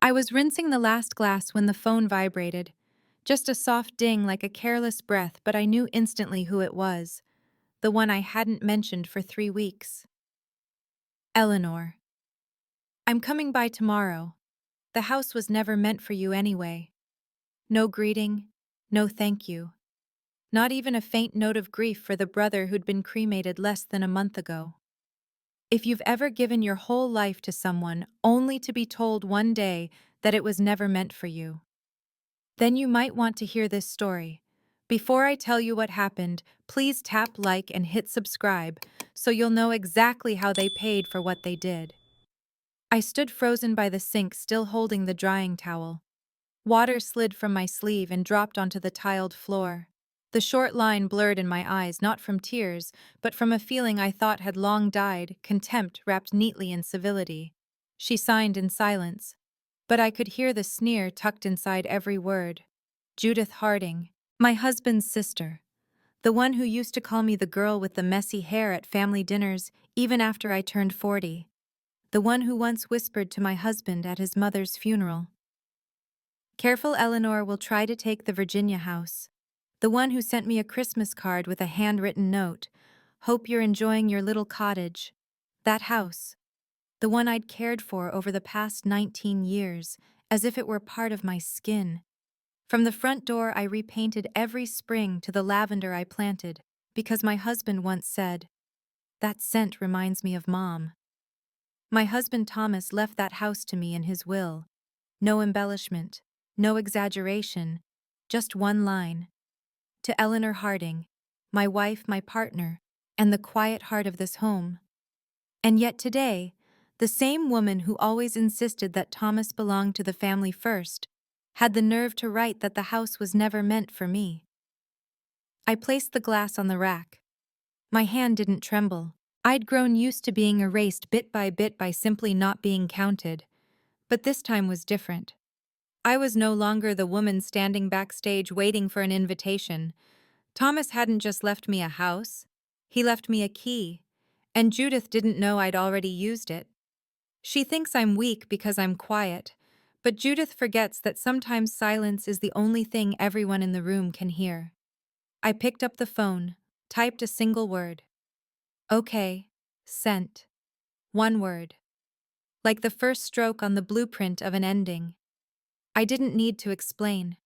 I was rinsing the last glass when the phone vibrated. Just a soft ding like a careless breath, but I knew instantly who it was. The one I hadn't mentioned for 3 weeks. Eleanor. I'm coming by tomorrow. The house was never meant for you anyway. No greeting, no thank you. Not even a faint note of grief for the brother who'd been cremated less than a month ago. If you've ever given your whole life to someone only to be told one day that it was never meant for you, then you might want to hear this story. Before I tell you what happened, please tap like and hit subscribe so you'll know exactly how they paid for what they did. I stood frozen by the sink, still holding the drying towel. Water slid from my sleeve and dropped onto the tiled floor. The short line blurred in my eyes, not from tears, but from a feeling I thought had long died, contempt wrapped neatly in civility. She signed in silence, but I could hear the sneer tucked inside every word. Judith Harding, my husband's sister. The one who used to call me the girl with the messy hair at family dinners even after I turned 40. The one who once whispered to my husband at his mother's funeral, "Careful, Eleanor will try to take the Virginia house." The one who sent me a Christmas card with a handwritten note, "Hope you're enjoying your little cottage." That house. The one I'd cared for over the past 19 years, as if it were part of my skin. From the front door I repainted every spring to the lavender I planted, because my husband once said, "That scent reminds me of Mom." My husband Thomas left that house to me in his will. No embellishment, no exaggeration, just one line. To Eleanor Harding, my wife, my partner, and the quiet heart of this home. And yet today, the same woman who always insisted that Thomas belonged to the family first, had the nerve to write that the house was never meant for me. I placed the glass on the rack. My hand didn't tremble. I'd grown used to being erased bit by simply not being counted. But this time was different. I was no longer the woman standing backstage waiting for an invitation. Thomas hadn't just left me a house, he left me a key, and Judith didn't know I'd already used it. She thinks I'm weak because I'm quiet, but Judith forgets that sometimes silence is the only thing everyone in the room can hear. I picked up the phone, typed a single word. "Okay, sent." One word. Like the first stroke on the blueprint of an ending. I didn't need to explain.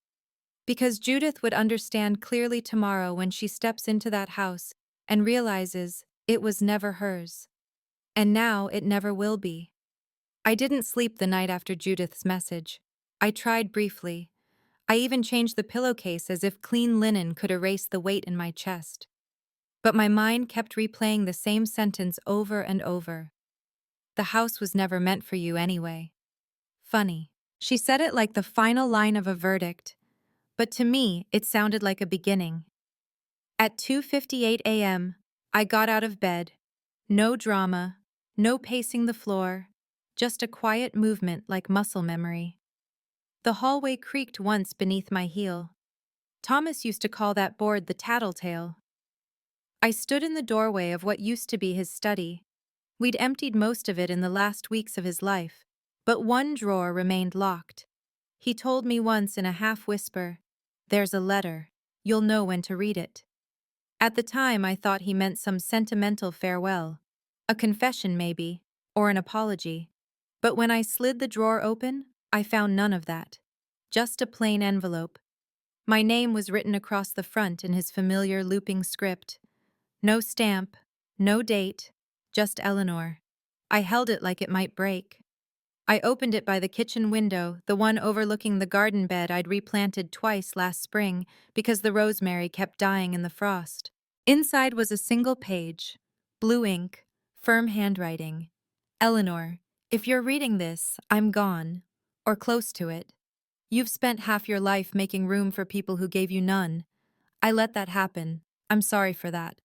Because Judith would understand clearly tomorrow when she steps into that house and realizes it was never hers. And now it never will be. I didn't sleep the night after Judith's message. I tried briefly. I even changed the pillowcase as if clean linen could erase the weight in my chest. But my mind kept replaying the same sentence over and over. "The house was never meant for you anyway." Funny. She said it like the final line of a verdict. But to me, it sounded like a beginning. At 2:58 a.m., I got out of bed. No drama, no pacing the floor, just a quiet movement like muscle memory. The hallway creaked once beneath my heel. Thomas used to call that board the tattletale. I stood in the doorway of what used to be his study. We'd emptied most of it in the last weeks of his life, but one drawer remained locked. He told me once in a half-whisper, "There's a letter. You'll know when to read it." At the time, I thought he meant some sentimental farewell. A confession, maybe, or an apology. But when I slid the drawer open, I found none of that. Just a plain envelope. My name was written across the front in his familiar looping script. No stamp, no date, just Eleanor. I held it like it might break. I opened it by the kitchen window, the one overlooking the garden bed I'd replanted twice last spring because the rosemary kept dying in the frost. Inside was a single page, blue ink, firm handwriting. "Eleanor, if you're reading this, I'm gone, or close to it. You've spent half your life making room for people who gave you none. I let that happen. I'm sorry for that."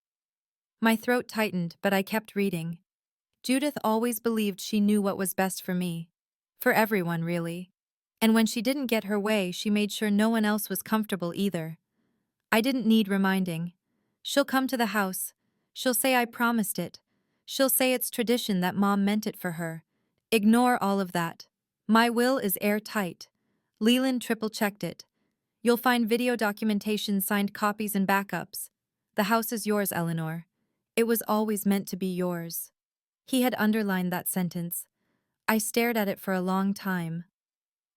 My throat tightened, but I kept reading. Judith always believed she knew what was best for me. For everyone, really. And when she didn't get her way, she made sure no one else was comfortable either. I didn't need reminding. She'll come to the house. She'll say I promised it. She'll say it's tradition that Mom meant it for her. Ignore all of that. My will is airtight. Leland triple-checked it. You'll find video documentation, signed copies, and backups. The house is yours, Eleanor. It was always meant to be yours. He had underlined that sentence. I stared at it for a long time.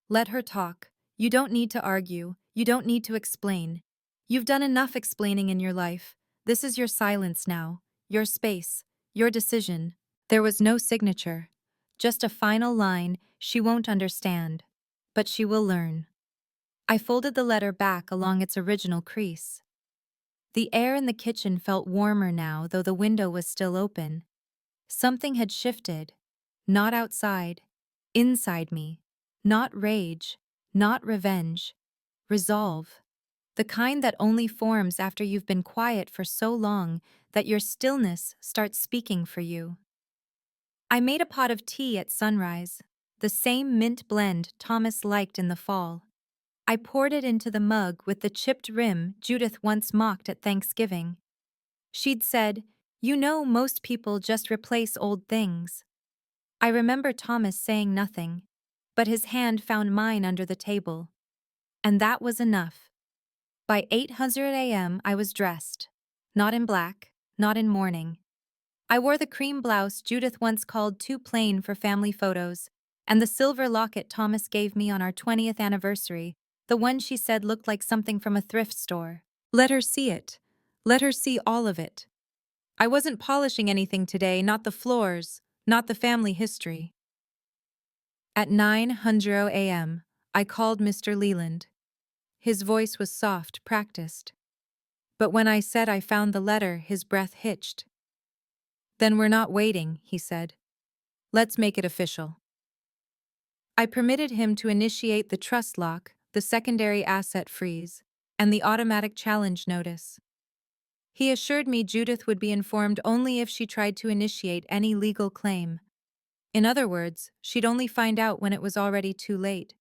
Let her talk. You don't need to argue. You don't need to explain. You've done enough explaining in your life. This is your silence now. Your space. Your decision. There was no signature. Just a final line: she won't understand. But she will learn. I folded the letter back along its original crease. The air in the kitchen felt warmer now, though the window was still open. Something had shifted. Not outside. Inside me. Not rage. Not revenge. Resolve. The kind that only forms after you've been quiet for so long that your stillness starts speaking for you. I made a pot of tea at sunrise, the same mint blend Thomas liked in the fall. I poured it into the mug with the chipped rim Judith once mocked at Thanksgiving. She'd said, "You know, most people just replace old things." I remember Thomas saying nothing, but his hand found mine under the table. And that was enough. By 8:00 a.m. I was dressed. Not in black, not in mourning. I wore the cream blouse Judith once called too plain for family photos, and the silver locket Thomas gave me on our 20th anniversary, the one she said looked like something from a thrift store. Let her see it. Let her see all of it. I wasn't polishing anything today, not the floors, not the family history. At 9:00 a.m., I called Mr. Leland. His voice was soft, practiced. But when I said I found the letter, his breath hitched. "Then we're not waiting," he said. "Let's make it official." I permitted him to initiate the trust lock, the secondary asset freeze, and the automatic challenge notice. He assured me Judith would be informed only if she tried to initiate any legal claim. In other words, she'd only find out when it was already too late.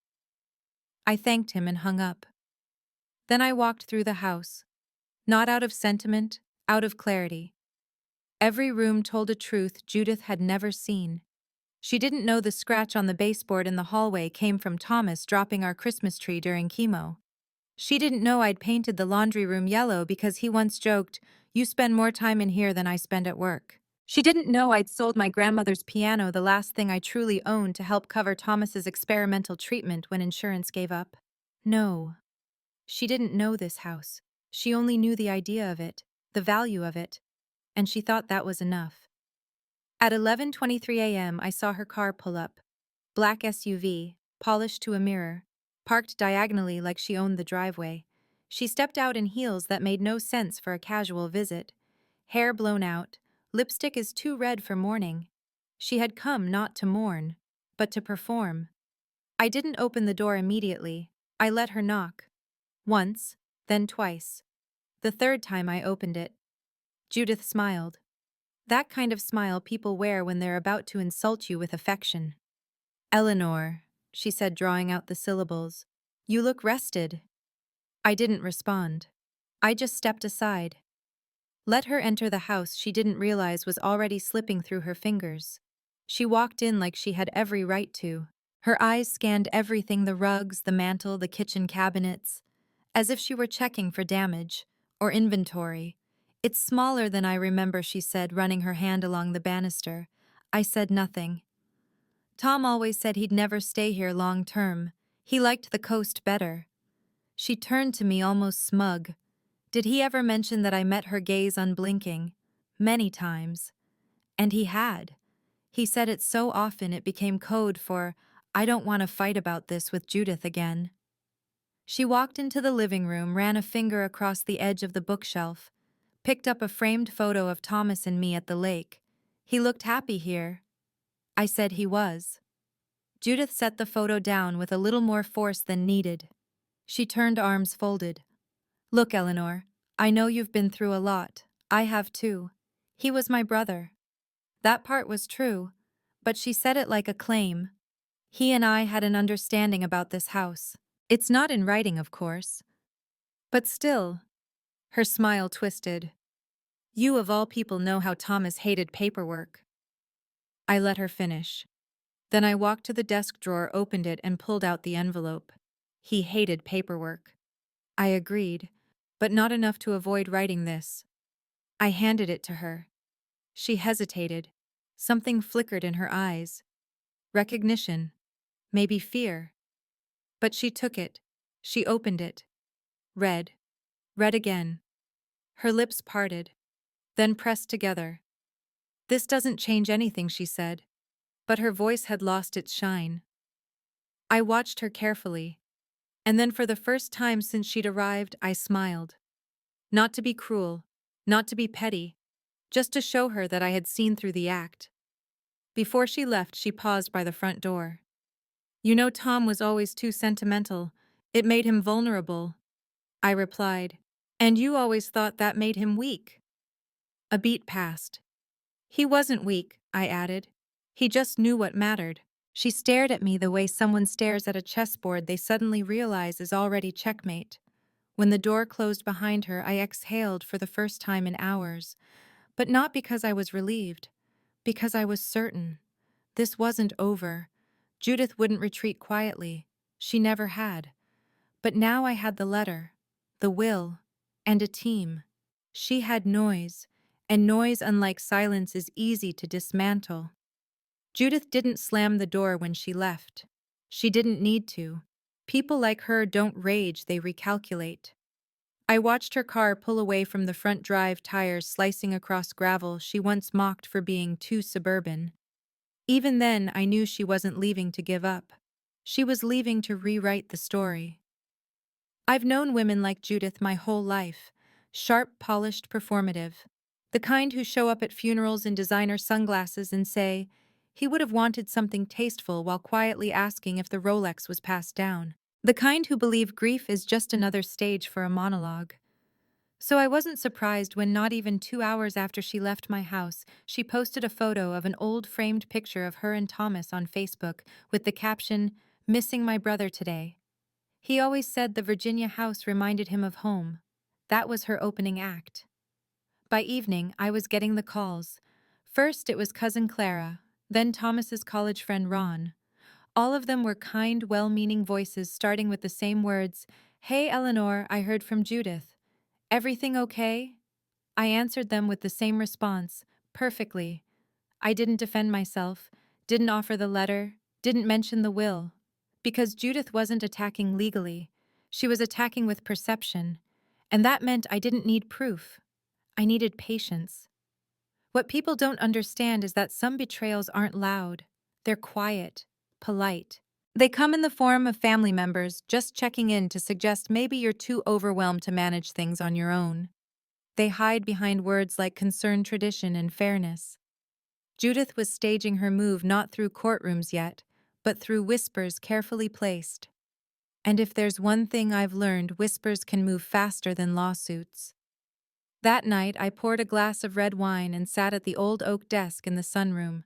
I thanked him and hung up. Then I walked through the house. Not out of sentiment, out of clarity. Every room told a truth Judith had never seen. She didn't know the scratch on the baseboard in the hallway came from Thomas dropping our Christmas tree during chemo. She didn't know I'd painted the laundry room yellow because he once joked, "You spend more time in here than I spend at work." She didn't know I'd sold my grandmother's piano, the last thing I truly owned, to help cover Thomas's experimental treatment when insurance gave up. No. She didn't know this house. She only knew the idea of it, the value of it, and she thought that was enough. At 11:23 a.m., I saw her car pull up. Black SUV, polished to a mirror, parked diagonally like she owned the driveway. She stepped out in heels that made no sense for a casual visit. Hair blown out, lipstick is too red for mourning. She had come not to mourn, but to perform. I didn't open the door immediately. I let her knock. Once, then twice. The third time I opened it. Judith smiled. That kind of smile people wear when they're about to insult you with affection. "Eleanor," she said, drawing out the syllables. "You look rested." I didn't respond. I just stepped aside. Let her enter the house she didn't realize was already slipping through her fingers. She walked in like she had every right to. Her eyes scanned everything: the rugs, the mantel, the kitchen cabinets, as if she were checking for damage or inventory. "It's smaller than I remember," she said, running her hand along the banister. I said nothing. "Tom always said he'd never stay here long term. He liked the coast better." She turned to me, almost smug. Did he ever mention that I met her gaze unblinking? Many times. And he had. He said it so often it became code for, "I don't want to fight about this with Judith again." She walked into the living room, ran a finger across the edge of the bookshelf, picked up a framed photo of Thomas and me at the lake. "He looked happy here." I said he was. Judith set the photo down with a little more force than needed. She turned, arms folded. "Look, Eleanor, I know you've been through a lot. I have too. He was my brother." That part was true, but she said it like a claim. He and I had an understanding about this house. It's not in writing, of course. But still. Her smile twisted. "You of all people know how Thomas hated paperwork." I let her finish. Then I walked to the desk drawer, opened it, and pulled out the envelope. He hated paperwork. I agreed, but not enough to avoid writing this. I handed it to her. She hesitated. Something flickered in her eyes. Recognition. Maybe fear. But she took it. She opened it. Read. Read again. Her lips parted, then pressed together. "This doesn't change anything," she said, but her voice had lost its shine. I watched her carefully, and then for the first time since she'd arrived, I smiled. Not to be cruel, not to be petty, just to show her that I had seen through the act. Before she left, she paused by the front door. "You know, Tom was always too sentimental. It made him vulnerable." I replied. "And you always thought that made him weak." A beat passed. "He wasn't weak," I added. "He just knew what mattered." She stared at me the way someone stares at a chessboard they suddenly realize is already checkmate. When the door closed behind her, I exhaled for the first time in hours. But not because I was relieved, because I was certain. This wasn't over. Judith wouldn't retreat quietly. She never had. But now I had the letter, the will, and a team. She had noise, and noise, unlike silence, is easy to dismantle. Judith didn't slam the door when she left. She didn't need to. People like her don't rage, they recalculate. I watched her car pull away from the front drive, tires slicing across gravel she once mocked for being too suburban. Even then, I knew she wasn't leaving to give up. She was leaving to rewrite the story. I've known women like Judith my whole life. Sharp, polished, performative. The kind who show up at funerals in designer sunglasses and say, "He would have wanted something tasteful," while quietly asking if the Rolex was passed down. The kind who believe grief is just another stage for a monologue. So I wasn't surprised when, not even 2 hours after she left my house, she posted a photo of an old framed picture of her and Thomas on Facebook with the caption, "Missing my brother today." He always said the Virginia house reminded him of home. That was her opening act. By evening, I was getting the calls. First, it was cousin Clara, then Thomas's college friend Ron. All of them were kind, well-meaning voices starting with the same words, "Hey Eleanor, I heard from Judith. Everything okay?" I answered them with the same response, "Perfectly." I didn't defend myself, didn't offer the letter, didn't mention the will. Because Judith wasn't attacking legally. She was attacking with perception. And that meant I didn't need proof. I needed patience. What people don't understand is that some betrayals aren't loud. They're quiet, polite. They come in the form of family members just checking in to suggest maybe you're too overwhelmed to manage things on your own. They hide behind words like concern, tradition, and fairness. Judith was staging her move not through courtrooms yet, but through whispers carefully placed. And if there's one thing I've learned, whispers can move faster than lawsuits. That night, I poured a glass of red wine and sat at the old oak desk in the sunroom.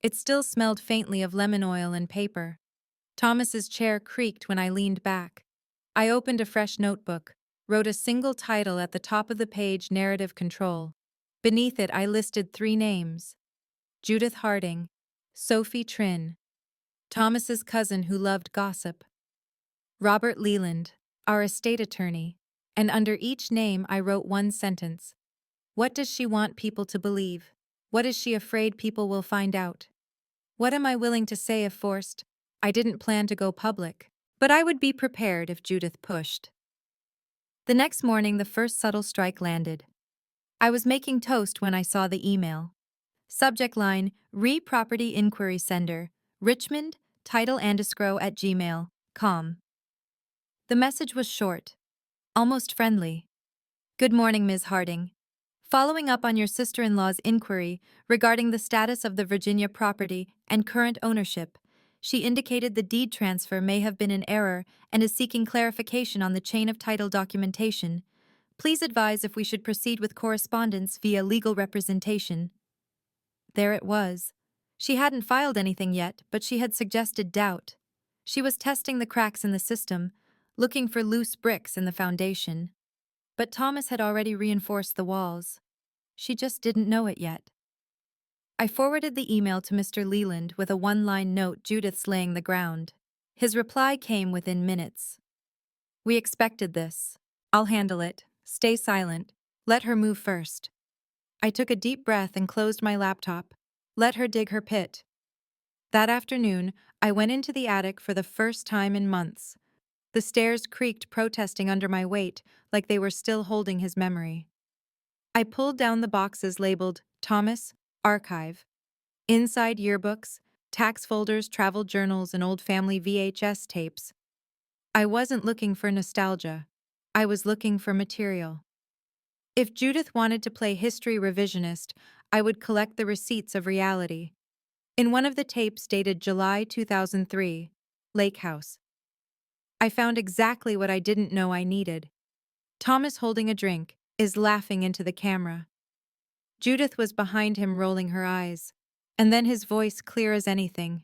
It still smelled faintly of lemon oil and paper. Thomas's chair creaked when I leaned back. I opened a fresh notebook, wrote a single title at the top of the page, "Narrative Control." Beneath it, I listed 3 names: Judith Harding, Sophie Trin, Thomas's cousin who loved gossip, Robert Leland, our estate attorney, and under each name I wrote one sentence. What does she want people to believe? What is she afraid people will find out? What am I willing to say if forced? I didn't plan to go public, but I would be prepared if Judith pushed. The next morning, the first subtle strike landed. I was making toast when I saw the email. Subject line, "Re-property inquiry sender, Richmond, title and escrow at gmail.com." The message was short, almost friendly. "Good morning, Ms. Harding. Following up on your sister-in-law's inquiry regarding the status of the Virginia property and current ownership, she indicated the deed transfer may have been in error and is seeking clarification on the chain of title documentation. Please advise if we should proceed with correspondence via legal representation." There it was. She hadn't filed anything yet, but she had suggested doubt. She was testing the cracks in the system, looking for loose bricks in the foundation. But Thomas had already reinforced the walls. She just didn't know it yet. I forwarded the email to Mr. Leland with a one-line note: Judith's laying the ground. His reply came within minutes. We expected this. I'll handle it. Stay silent. Let her move first. I took a deep breath and closed my laptop. Let her dig her pit. That afternoon, I went into the attic for the first time in months. The stairs creaked, protesting under my weight, like they were still holding his memory. I pulled down the boxes labeled Thomas, Archive. Inside yearbooks, tax folders, travel journals, and old family VHS tapes. I wasn't looking for nostalgia. I was looking for material. If Judith wanted to play history revisionist, I would collect the receipts of reality. In one of the tapes dated July 2003, Lake House, I found exactly what I didn't know I needed. Thomas, holding a drink, is laughing into the camera. Judith was behind him, rolling her eyes. And then his voice, clear as anything.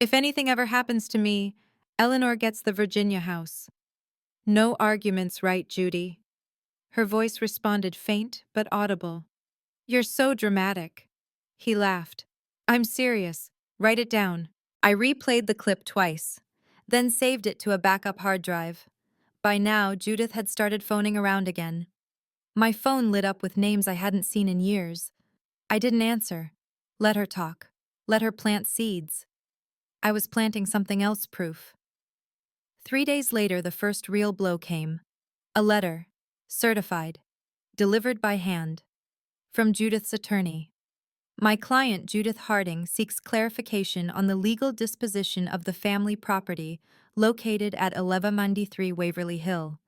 If anything ever happens to me, Eleanor gets the Virginia house. No arguments, right, Judy? Her voice responded, faint but audible. You're so dramatic. He laughed. I'm serious. Write it down. I replayed the clip twice, then saved it to a backup hard drive. By now, Judith had started phoning around again. My phone lit up with names I hadn't seen in years. I didn't answer. Let her talk. Let her plant seeds. I was planting something else, proof. 3 days later, the first real blow came. A letter, certified, delivered by hand, from Judith's attorney. My client, Judith Harding, seeks clarification on the legal disposition of the family property located at 1193 Waverly Hill.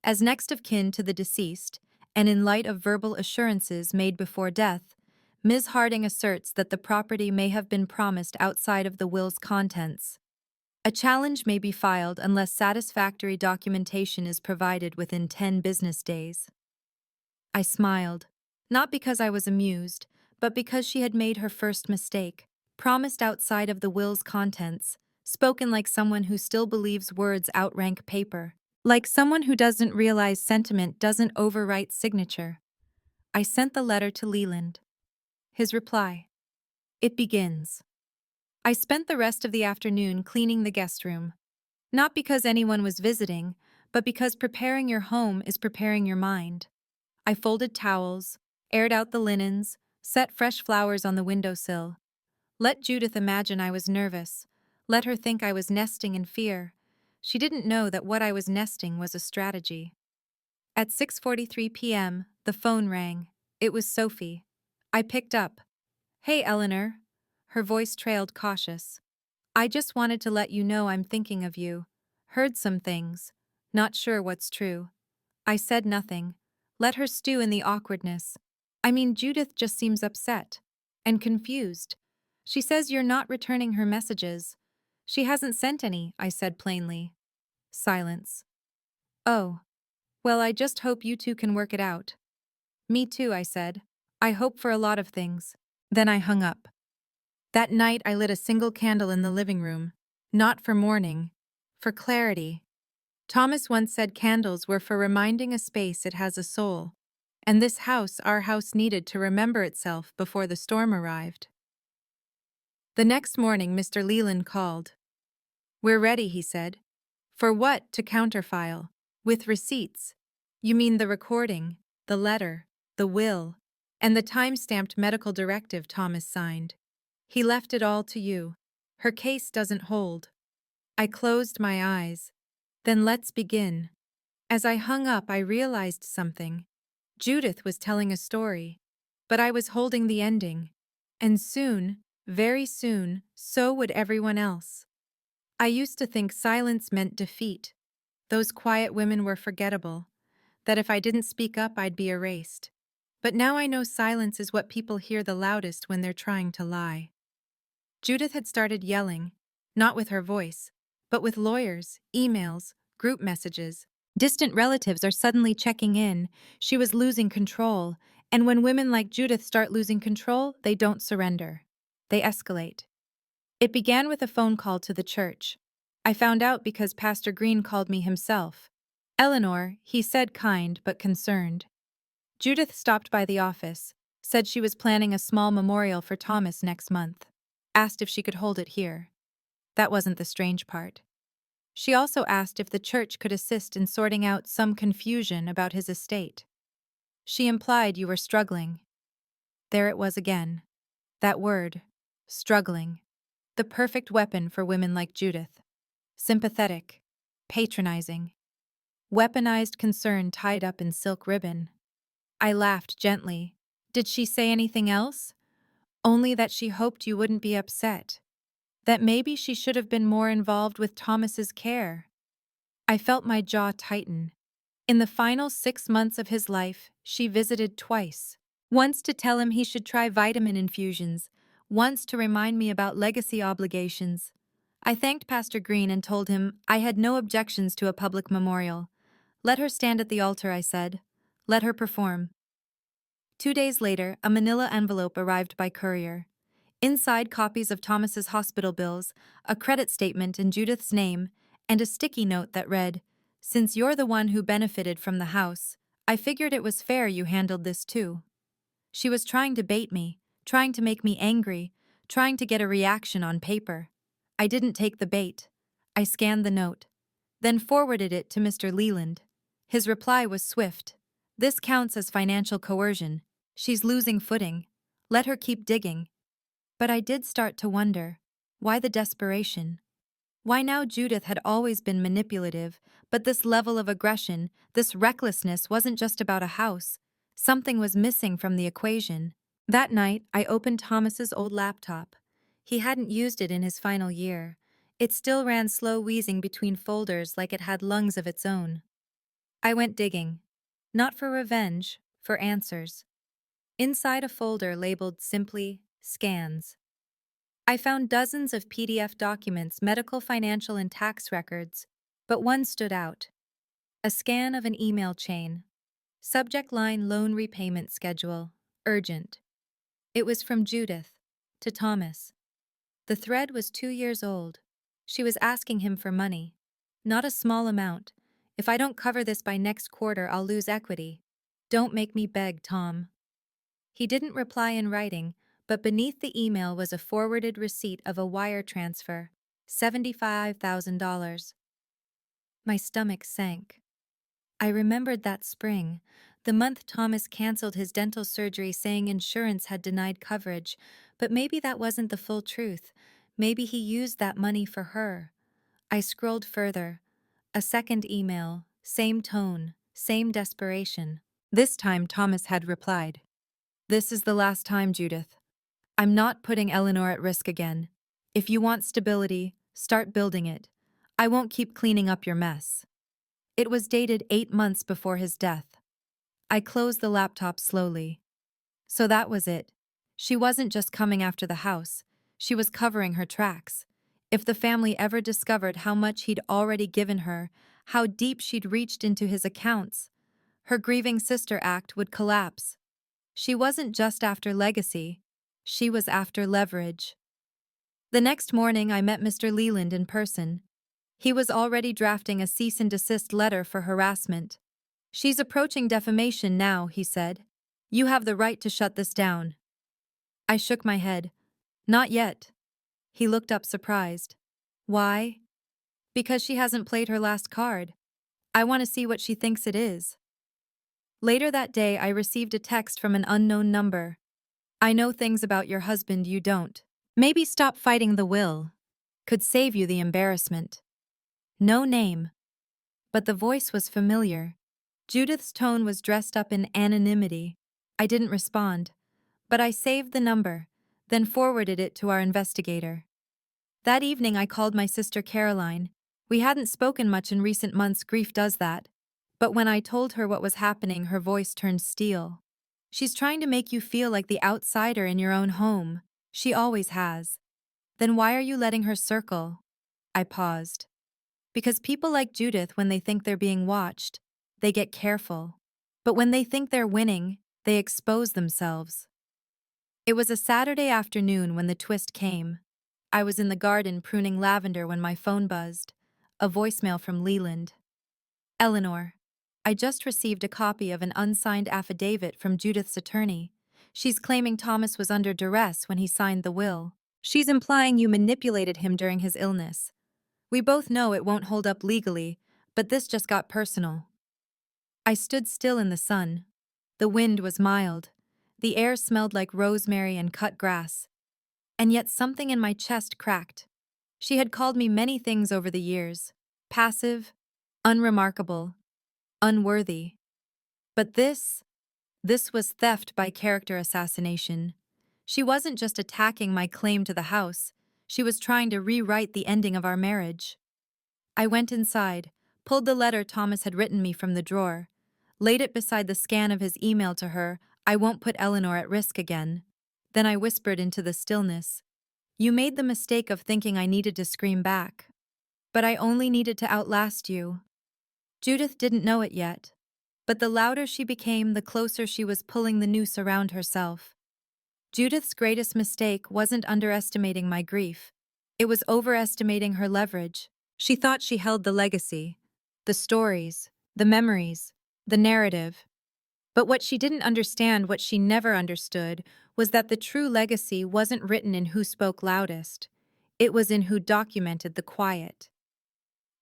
As next of kin to the deceased, and in light of verbal assurances made before death, Ms. Harding asserts that the property may have been promised outside of the will's contents. A challenge may be filed unless satisfactory documentation is provided within 10 business days. I smiled, not because I was amused, but because she had made her first mistake, promised outside of the will's contents, spoken like someone who still believes words outrank paper, like someone who doesn't realize sentiment doesn't overwrite signature. I sent the letter to Leland. His reply: it begins. I spent the rest of the afternoon cleaning the guest room. Not because anyone was visiting, but because preparing your home is preparing your mind. I folded towels, aired out the linens, set fresh flowers on the windowsill. Let Judith imagine I was nervous. Let her think I was nesting in fear. She didn't know that what I was nesting was a strategy. At 6:43 p.m., the phone rang. It was Sophie. I picked up. Hey, Eleanor. Her voice trailed, cautious. I just wanted to let you know I'm thinking of you. Heard some things. Not sure what's true. I said nothing. Let her stew in the awkwardness. I mean, Judith just seems upset and confused. She says you're not returning her messages. She hasn't sent any, I said plainly. Silence. Oh. Well, I just hope you two can work it out. Me too, I said. I hope for a lot of things. Then I hung up. That night I lit a single candle in the living room. Not for mourning. For clarity. Thomas once said candles were for reminding a space it has a soul. And this house, our house, needed to remember itself before the storm arrived. The next morning, Mr. Leland called. We're ready, he said. For what? To counterfile. With receipts. You mean the recording, the letter, the will, and the time-stamped medical directive Thomas signed. He left it all to you. Her case doesn't hold. I closed my eyes. Then let's begin. As I hung up, I realized something. Judith was telling a story, but I was holding the ending. And soon, very soon, so would everyone else. I used to think silence meant defeat. Those quiet women were forgettable, that if I didn't speak up, I'd be erased. But now I know silence is what people hear the loudest when they're trying to lie. Judith had started yelling, not with her voice, but with lawyers, emails, group messages. Distant relatives are suddenly checking in. She was losing control, and when women like Judith start losing control, they don't surrender. They escalate. It began with a phone call to the church. I found out because Pastor Green called me himself. Eleanor, he said, kind but concerned. Judith stopped by the office, Said she was planning a small memorial for Thomas next month. Asked if she could hold it here. That wasn't the strange part. She also asked if the church could assist in sorting out some confusion about his estate. She implied you were struggling. There it was again. That word. Struggling. The perfect weapon for women like Judith. Sympathetic. Patronizing. Weaponized concern tied up in silk ribbon. I laughed gently. Did she say anything else? Only that she hoped you wouldn't be upset. That maybe she should have been more involved with Thomas's care. I felt my jaw tighten. In the final 6 months of his life, she visited twice. Once to tell him he should try vitamin infusions, once to remind me about legacy obligations. I thanked Pastor Green and told him I had no objections to a public memorial. Let her stand at the altar, I said. Let her perform. 2 days later, a manila envelope arrived by courier. Inside, copies of Thomas's hospital bills, a credit statement in Judith's name, and a sticky note that read, "Since you're the one who benefited from the house, I figured it was fair you handled this too." She was trying to bait me, trying to make me angry, trying to get a reaction on paper. I didn't take the bait. I scanned the note, then forwarded it to Mr. Leland. His reply was swift. "This counts as financial coercion. She's losing footing. Let her keep digging." But I did start to wonder, why the desperation? Why now Judith had always been manipulative, but this level of aggression, this recklessness wasn't just about a house. Something was missing from the equation. That night, I opened Thomas's old laptop. He hadn't used it in his final year. It still ran slow wheezing between folders like it had lungs of its own. I went digging. Not for revenge, for answers. Inside a folder labeled simply, Scans. I found dozens of PDF documents, medical, financial, and tax records, but one stood out. A scan of an email chain. Subject line: loan repayment schedule. Urgent. It was from Judith to Thomas. The thread was 2 years old. She was asking him for money. Not a small amount. "If I don't cover this by next quarter, I'll lose equity. Don't make me beg, Tom." He didn't reply in writing, but beneath the email was a forwarded receipt of a wire transfer, $75,000. My stomach sank. I remembered that spring, the month Thomas canceled his dental surgery saying insurance had denied coverage, but maybe that wasn't the full truth. Maybe he used that money for her. I scrolled further. A second email, same tone, same desperation. This time Thomas had replied, "This is the last time, Judith. I'm not putting Eleanor at risk again. If you want stability, start building it. I won't keep cleaning up your mess." It was dated 8 months before his death. I closed the laptop slowly. So that was it. She wasn't just coming after the house. She was covering her tracks. If the family ever discovered how much he'd already given her, how deep she'd reached into his accounts, her grieving sister act would collapse. She wasn't just after legacy. She was after leverage. The next morning, I met Mr. Leland in person. He was already drafting a cease and desist letter for harassment. "She's approaching defamation now," he said. "You have the right to shut this down." I shook my head. "Not yet." He looked up surprised. "Why?" "Because she hasn't played her last card. I want to see what she thinks it is." Later that day, I received a text from an unknown number. "I know things about your husband you don't. Maybe stop fighting the will. Could save you the embarrassment." No name. But the voice was familiar. Judith's tone was dressed up in anonymity. I didn't respond, but I saved the number, then forwarded it to our investigator. That evening I called my sister Caroline. We hadn't spoken much in recent months, grief does that. But when I told her what was happening, her voice turned steel. "She's trying to make you feel like the outsider in your own home. She always has. Then why are you letting her circle?" I paused. "Because people like Judith, when they think they're being watched, they get careful. But when they think they're winning, they expose themselves." It was a Saturday afternoon when the twist came. I was in the garden pruning lavender when my phone buzzed. A voicemail from Leland. "Eleanor, I just received a copy of an unsigned affidavit from Judith's attorney. She's claiming Thomas was under duress when he signed the will. She's implying you manipulated him during his illness. We both know it won't hold up legally, but this just got personal. I stood still in the sun. The wind was mild. The air smelled like rosemary and cut grass. And yet something in my chest cracked. She had called me many things over the years: passive, unremarkable, unworthy. But this was theft by character assassination. She wasn't just attacking my claim to the house, she was trying to rewrite the ending of our marriage. I went inside, pulled the letter Thomas had written me from the drawer, laid it beside the scan of his email to her: "I won't put Eleanor at risk again." Then I whispered into the stillness, "You made the mistake of thinking I needed to scream back. But I only needed to outlast you." Judith didn't know it yet, but the louder she became, the closer she was pulling the noose around herself. Judith's greatest mistake wasn't underestimating my grief. It was overestimating her leverage. She thought she held the legacy, the stories, the memories, the narrative. But what she didn't understand, what she never understood, was that the true legacy wasn't written in who spoke loudest. It was in who documented the quiet.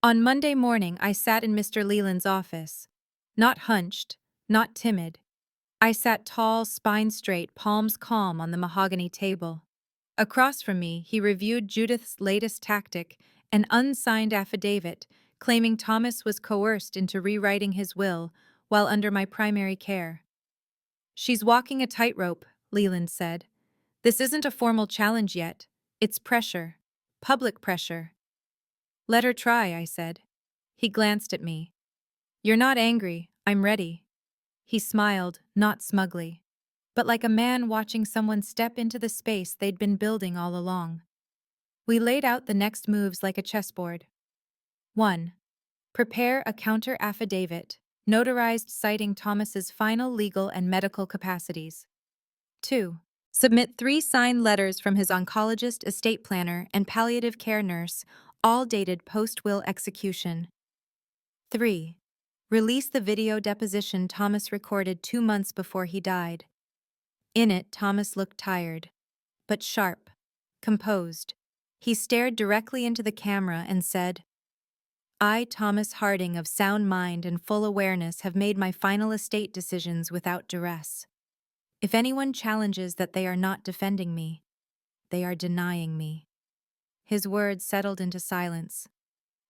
On Monday morning, I sat in Mr. Leland's office. Not hunched, not timid. I sat tall, spine straight, palms calm on the mahogany table. Across from me, he reviewed Judith's latest tactic, an unsigned affidavit claiming Thomas was coerced into rewriting his will while under my primary care. "She's walking a tightrope," Leland said. "This isn't a formal challenge yet. It's pressure. Public pressure." "Let her try," I said. He glanced at me. "You're not angry. I'm ready." He smiled, not smugly, but like a man watching someone step into the space they'd been building all along. We laid out the next moves like a chessboard. 1. Prepare a counter-affidavit, notarized citing Thomas's final legal and medical capacities. 2. Submit 3 signed letters from his oncologist, estate planner, and palliative care nurse, all dated post-will execution. 3. Release the video deposition Thomas recorded 2 months before he died. In it, Thomas looked tired, but sharp, composed. He stared directly into the camera and said, "I, Thomas Harding, of sound mind and full awareness, have made my final estate decisions without duress. If anyone challenges that, they are not defending me. They are denying me." His words settled into silence.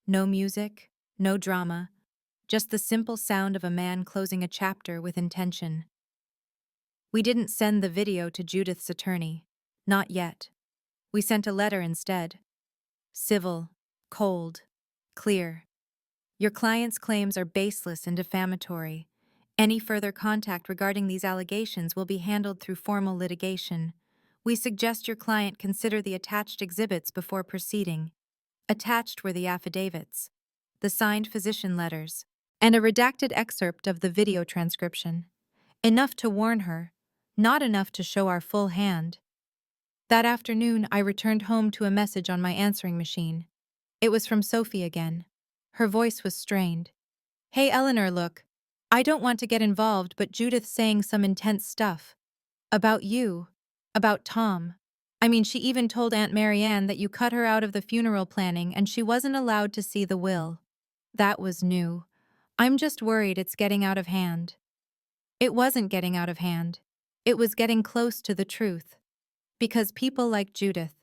No music, no drama, just the simple sound of a man closing a chapter with intention. We didn't send the video to Judith's attorney. Not yet. We sent a letter instead. Civil, cold, clear. "Your client's claims are baseless and defamatory. Any further contact regarding these allegations will be handled through formal litigation. We suggest your client consider the attached exhibits before proceeding." Attached were the affidavits, the signed physician letters, and a redacted excerpt of the video transcription. Enough to warn her, not enough to show our full hand. That afternoon, I returned home to a message on my answering machine. It was from Sophie again. Her voice was strained. "Hey Eleanor, look. I don't want to get involved, but Judith's saying some intense stuff. About you. About Tom. I mean, she even told Aunt Marianne that you cut her out of the funeral planning and she wasn't allowed to see the will. That was new. I'm just worried it's getting out of hand." It wasn't getting out of hand. It was getting close to the truth. Because people like Judith,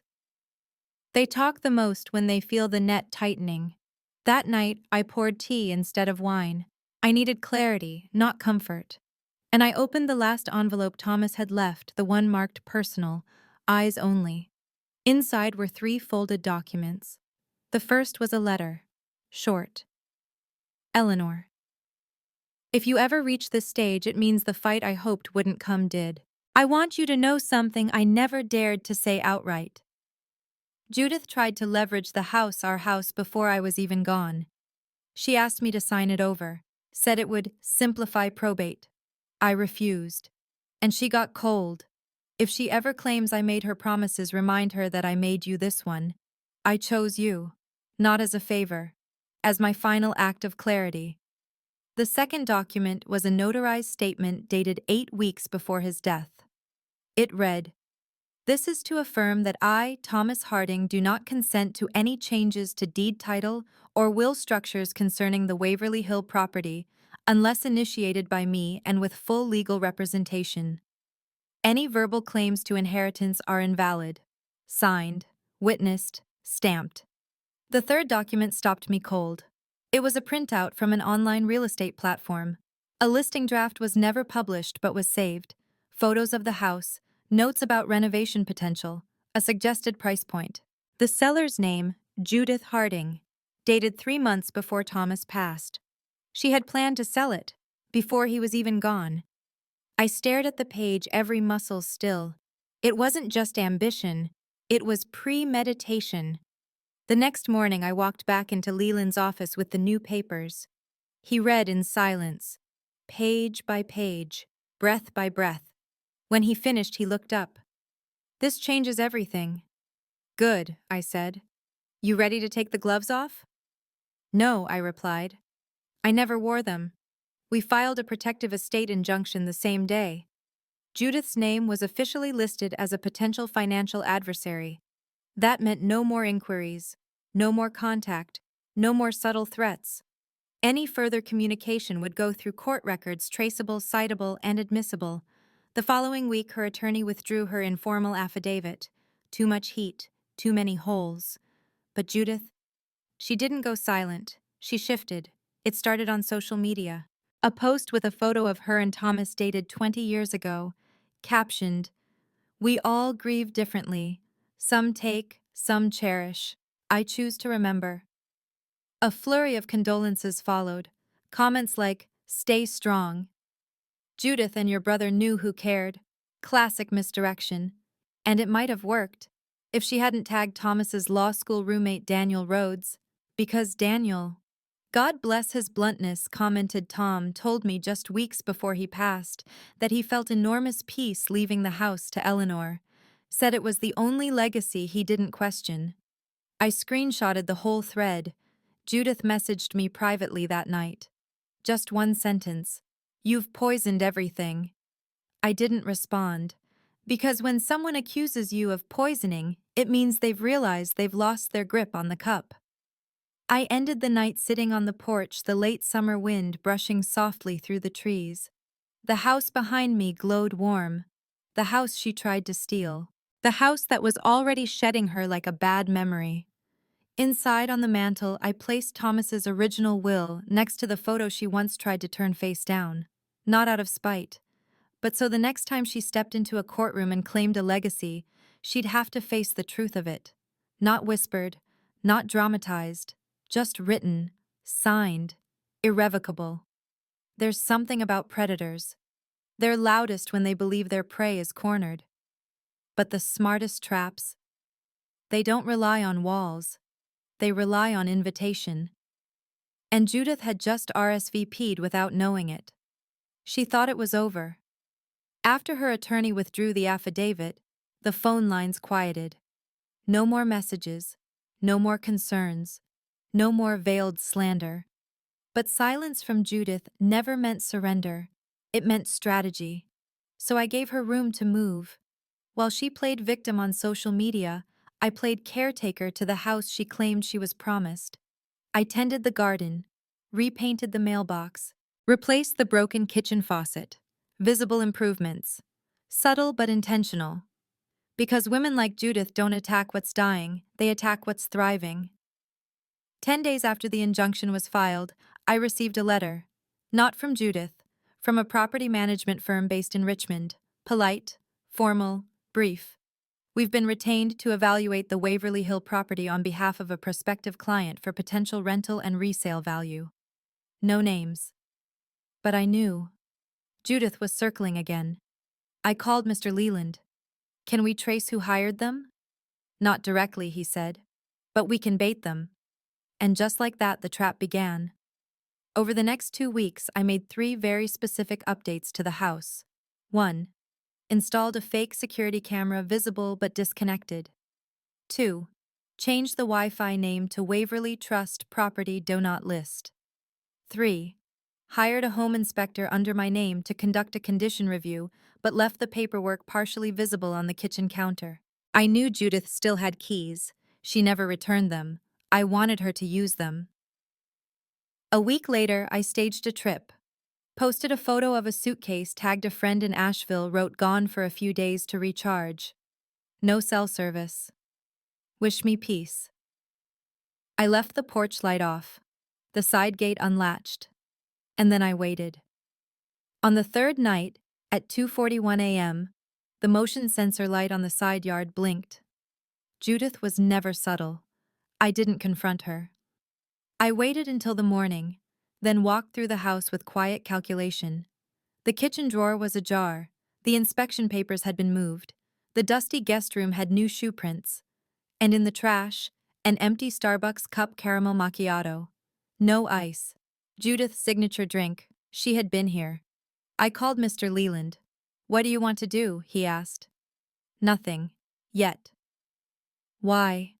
they talk the most when they feel the net tightening. That night, I poured tea instead of wine. I needed clarity, not comfort. And I opened the last envelope Thomas had left, the one marked personal, eyes only. Inside were 3 folded documents. The first was a letter. Short. "Eleanor. If you ever reach this stage, it means the fight I hoped wouldn't come did. I want you to know something I never dared to say outright. Judith tried to leverage the house, our house, before I was even gone. She asked me to sign it over, said it would simplify probate. I refused. And she got cold. If she ever claims I made her promises, remind her that I made you this one. I chose you, not as a favor, as my final act of clarity." The second document was a notarized statement dated 8 weeks before his death. It read, "This is to affirm that I, Thomas Harding, do not consent to any changes to deed title or will structures concerning the Waverly Hill property, unless initiated by me and with full legal representation. Any verbal claims to inheritance are invalid. Signed, witnessed, stamped." The third document stopped me cold. It was a printout from an online real estate platform. A listing draft was never published but was saved. Photos of the house, notes about renovation potential, a suggested price point. The seller's name, Judith Harding, dated 3 months before Thomas passed. She had planned to sell it, before he was even gone. I stared at the page, every muscle still. It wasn't just ambition, it was premeditation. The next morning, I walked back into Leland's office with the new papers. He read in silence, page by page, breath by breath. When he finished, he looked up. "This changes everything." "Good," I said. "You ready to take the gloves off?" "No," I replied. "I never wore them." We filed a protective estate injunction the same day. Judith's name was officially listed as a potential financial adversary. That meant no more inquiries, no more contact, no more subtle threats. Any further communication would go through court records traceable, citable, and admissible. The following week, her attorney withdrew her informal affidavit. Too much heat, too many holes. But Judith, she didn't go silent. She shifted. It started on social media. A post with a photo of her and Thomas dated 20 years ago, captioned, "We all grieve differently. Some take, some cherish. I choose to remember." A flurry of condolences followed. Comments like, "Stay strong. Judith and your brother knew who cared." Classic misdirection. And it might have worked if she hadn't tagged Thomas's law school roommate Daniel Rhodes. Because Daniel, God bless his bluntness, commented, "Tom told me just weeks before he passed that he felt enormous peace leaving the house to Eleanor. Said it was the only legacy he didn't question." I screenshotted the whole thread. Judith messaged me privately that night. Just one sentence. "You've poisoned everything." I didn't respond. Because when someone accuses you of poisoning, it means they've realized they've lost their grip on the cup. I ended the night sitting on the porch, the late summer wind brushing softly through the trees. The house behind me glowed warm. The house she tried to steal. The house that was already shedding her like a bad memory. Inside on the mantel, I placed Thomas's original will next to the photo she once tried to turn face down. Not out of spite, but so the next time she stepped into a courtroom and claimed a legacy, she'd have to face the truth of it. Not whispered, not dramatized, just written, signed, irrevocable. There's something about predators. They're loudest when they believe their prey is cornered. But the smartest traps, they don't rely on walls. They rely on invitation. And Judith had just RSVP'd without knowing it. She thought it was over. After her attorney withdrew the affidavit, the phone lines quieted. No more messages, no more concerns, no more veiled slander. But silence from Judith never meant surrender. It meant strategy. So I gave her room to move. While she played victim on social media, I played caretaker to the house she claimed she was promised. I tended the garden, repainted the mailbox, replaced the broken kitchen faucet. Visible improvements. Subtle but intentional. Because women like Judith don't attack what's dying, they attack what's thriving. 10 days after the injunction was filed, I received a letter. Not from Judith, from a property management firm based in Richmond. Polite, formal, brief. "We've been retained to evaluate the Waverly Hill property on behalf of a prospective client for potential rental and resale value." No names. But I knew. Judith was circling again. I called Mr. Leland. "Can we trace who hired them?" "Not directly," he said. "But we can bait them." And just like that, the trap began. Over the next 2 weeks, I made 3 very specific updates to the house. 1. Installed a fake security camera, visible but disconnected. 2. Changed the Wi-Fi name to Waverly Trust Property Do Not List. 3. hired a home inspector under my name to conduct a condition review, but left the paperwork partially visible on the kitchen counter. I knew Judith still had keys. She never returned them. I wanted her to use them. A week later, I staged a trip. Posted a photo of a suitcase, tagged a friend in Asheville, wrote gone for a few days to recharge. No cell service. Wish me peace. I left the porch light off, the side gate unlatched, and then I waited. On the third night, at 2:41 a.m., the motion sensor light on the side yard blinked. Judith was never subtle. I didn't confront her. I waited until the morning, then walked through the house with quiet calculation. The kitchen drawer was ajar. The inspection papers had been moved. The dusty guest room had new shoe prints. And in the trash, an empty Starbucks cup caramel macchiato. No ice. Judith's signature drink. She had been here. I called Mr. Leland. "What do you want to do?" he asked. "Nothing. Yet." "Why?"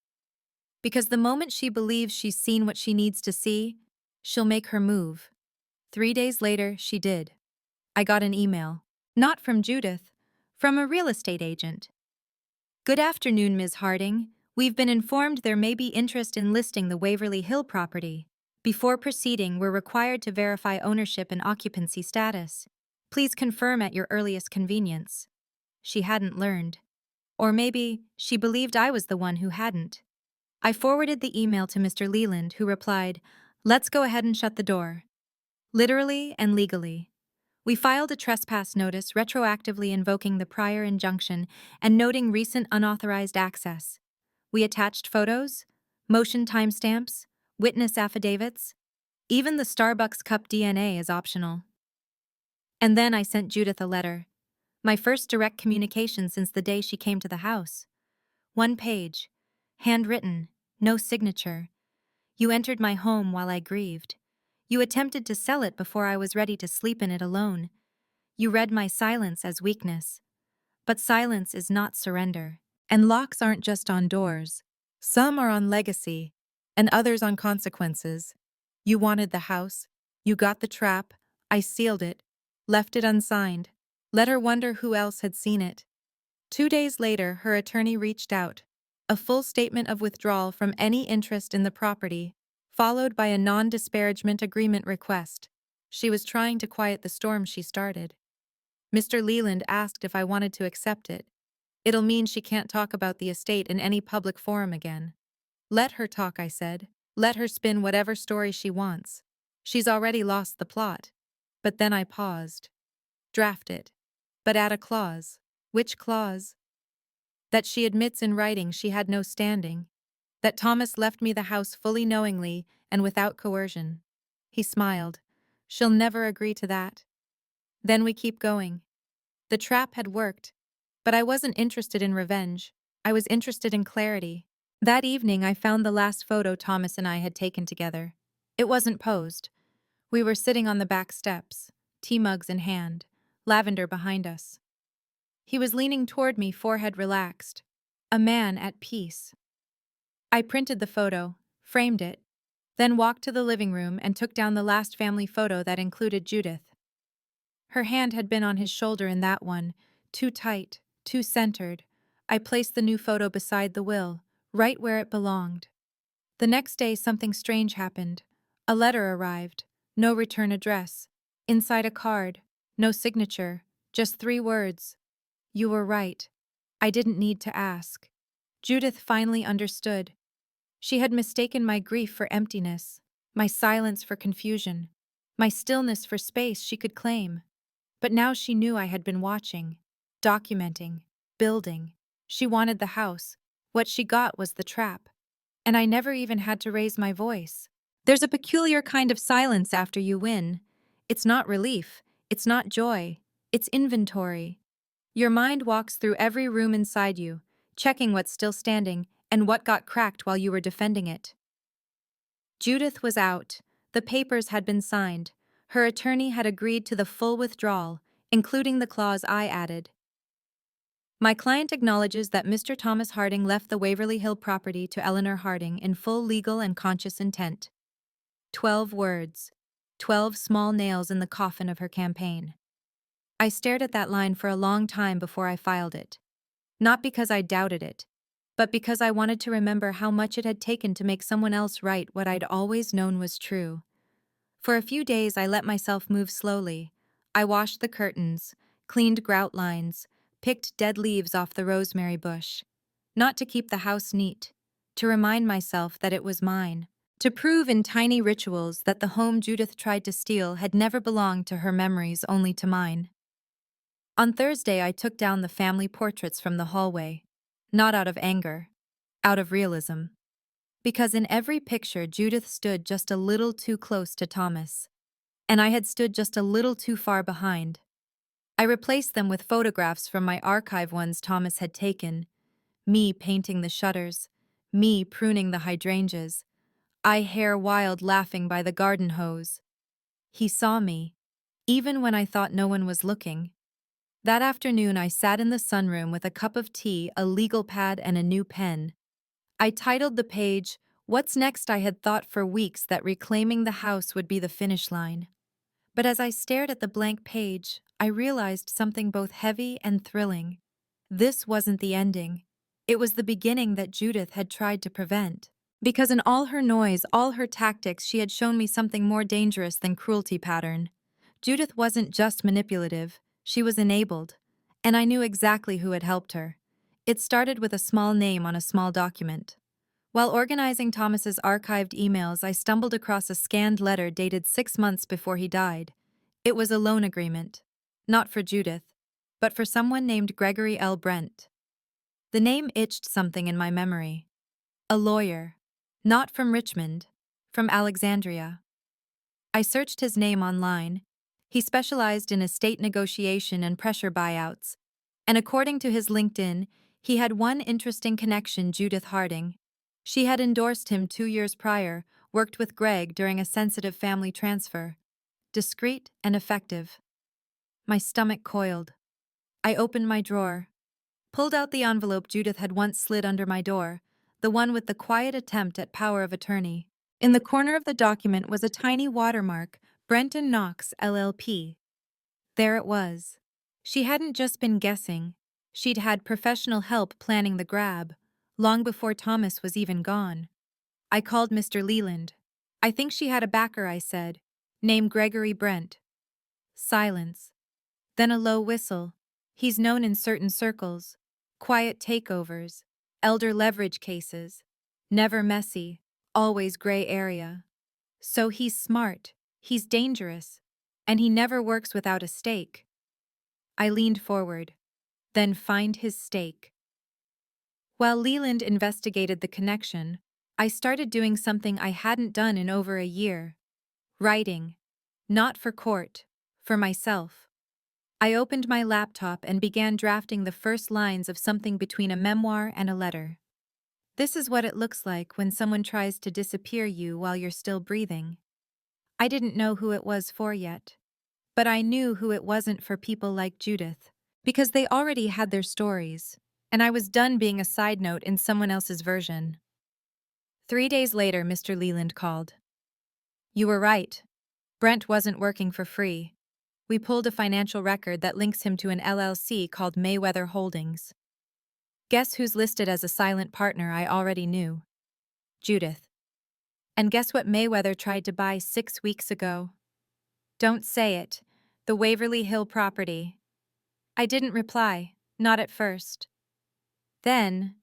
"Because the moment she believes she's seen what she needs to see, she'll make her move." 3 days later, she did. I got an email. Not from Judith, from a real estate agent. "Good afternoon, Ms. Harding. We've been informed there may be interest in listing the Waverly Hill property. Before proceeding, we're required to verify ownership and occupancy status. Please confirm at your earliest convenience." She hadn't learned. Or maybe she believed I was the one who hadn't. I forwarded the email to Mr. Leland, who replied, "Let's go ahead and shut the door." Literally and legally. We filed a trespass notice retroactively invoking the prior injunction and noting recent unauthorized access. We attached photos, motion timestamps, witness affidavits. Even the Starbucks cup DNA is optional. And then I sent Judith a letter. My first direct communication since the day she came to the house. 1 page. Handwritten. No signature. "You entered my home while I grieved. You attempted to sell it before I was ready to sleep in it alone. You read my silence as weakness. But silence is not surrender. And locks aren't just on doors. Some are on legacy, and others on consequences. You wanted the house. You got the trap. I sealed it. Left it unsigned. Let her wonder who else had seen it." 2 days later, her attorney reached out. A full statement of withdrawal from any interest in the property, followed by a non-disparagement agreement request. She was trying to quiet the storm she started. Mr. Leland asked if I wanted to accept it. "It'll mean she can't talk about the estate in any public forum again." "Let her talk," I said. "Let her spin whatever story she wants. She's already lost the plot." But then I paused. "Draft it. But add a clause." "Which clause?" "That she admits in writing she had no standing. That Thomas left me the house fully knowingly and without coercion." He smiled. "She'll never agree to that." Then we keep going. The trap had worked, but I wasn't interested in revenge. I was interested in clarity. That evening, I found the last photo Thomas and I had taken together. It wasn't posed. We were sitting on the back steps, tea mugs in hand, lavender behind us. He was leaning toward me, forehead relaxed. A man at peace. I printed the photo, framed it, then walked to the living room and took down the last family photo that included Judith. Her hand had been on his shoulder in that one, too tight, too centered. I placed the new photo beside the will, right where it belonged. The next day, something strange happened. A letter arrived. No return address. Inside a card. No signature. Just 3 words. "You were right. I didn't need to ask." Judith finally understood. She had mistaken my grief for emptiness, my silence for confusion, my stillness for space she could claim. But now she knew I had been watching, documenting, building. She wanted the house. What she got was the trap. And I never even had to raise my voice. There's a peculiar kind of silence after you win. It's not relief. It's not joy. It's inventory. Your mind walks through every room inside you, checking what's still standing and what got cracked while you were defending it. Judith was out. The papers had been signed. Her attorney had agreed to the full withdrawal, including the clause I added. My client acknowledges that Mr. Thomas Harding left the Waverly Hill property to Eleanor Harding in full legal and conscious intent. 12 words. 12 small nails in the coffin of her campaign. I stared at that line for a long time before I filed it. Not because I doubted it, but because I wanted to remember how much it had taken to make someone else write what I'd always known was true. For a few days, I let myself move slowly. I washed the curtains, cleaned grout lines, picked dead leaves off the rosemary bush. Not to keep the house neat, to remind myself that it was mine. To prove in tiny rituals that the home Judith tried to steal had never belonged to her memories, only to mine. On Thursday, I took down the family portraits from the hallway. Not out of anger, out of realism. Because in every picture, Judith stood just a little too close to Thomas. And I had stood just a little too far behind. I replaced them with photographs from my archive ones Thomas had taken. Me painting the shutters, me pruning the hydrangeas, I hair wild laughing by the garden hose. He saw me, even when I thought no one was looking. That afternoon I sat in the sunroom with a cup of tea, a legal pad, and a new pen. I titled the page, "What's Next?" I had thought for weeks that reclaiming the house would be the finish line. But as I stared at the blank page, I realized something both heavy and thrilling. This wasn't the ending. It was the beginning that Judith had tried to prevent. Because in all her noise, all her tactics, she had shown me something more dangerous than cruelty pattern. Judith wasn't just manipulative, she was enabled. And I knew exactly who had helped her. It started with a small name on a small document. While organizing Thomas's archived emails, I stumbled across a scanned letter dated 6 months before he died. It was a loan agreement. Not for Judith, but for someone named Gregory L. Brent. The name itched something in my memory. A lawyer. Not from Richmond, from Alexandria. I searched his name online. He specialized in estate negotiation and pressure buyouts. And according to his LinkedIn, he had one interesting connection: Judith Harding. She had endorsed him 2 years prior, worked with Greg during a sensitive family transfer. Discreet and effective. My stomach coiled. I opened my drawer, pulled out the envelope Judith had once slid under my door, the one with the quiet attempt at power of attorney. In the corner of the document was a tiny watermark, Brenton Knox, LLP. There it was. She hadn't just been guessing. She'd had professional help planning the grab, long before Thomas was even gone. I called Mr. Leland. "I think she had a backer," I said. "Name Gregory Brent." Silence. Then a low whistle. "He's known in certain circles. Quiet takeovers. Elder leverage cases. Never messy. Always gray area. So he's smart. He's dangerous. And he never works without a stake." I leaned forward. Then find his stake. While Leland investigated the connection, I started doing something I hadn't done in over a year. Writing. Not for court. For myself. I opened my laptop and began drafting the first lines of something between a memoir and a letter. This is what it looks like when someone tries to disappear you while you're still breathing. I didn't know who it was for yet. But I knew who it wasn't for: people like Judith. Because they already had their stories, and I was done being a side note in someone else's version. 3 days later, Mr. Leland called. "You were right. Brent wasn't working for free. We pulled a financial record that links him to an LLC called Mayweather Holdings. Guess who's listed as a silent partner? I already knew. Judith. And guess what Mayweather tried to buy 6 weeks ago? Don't say it. The Waverly Hill property." I didn't reply, not at first. Then,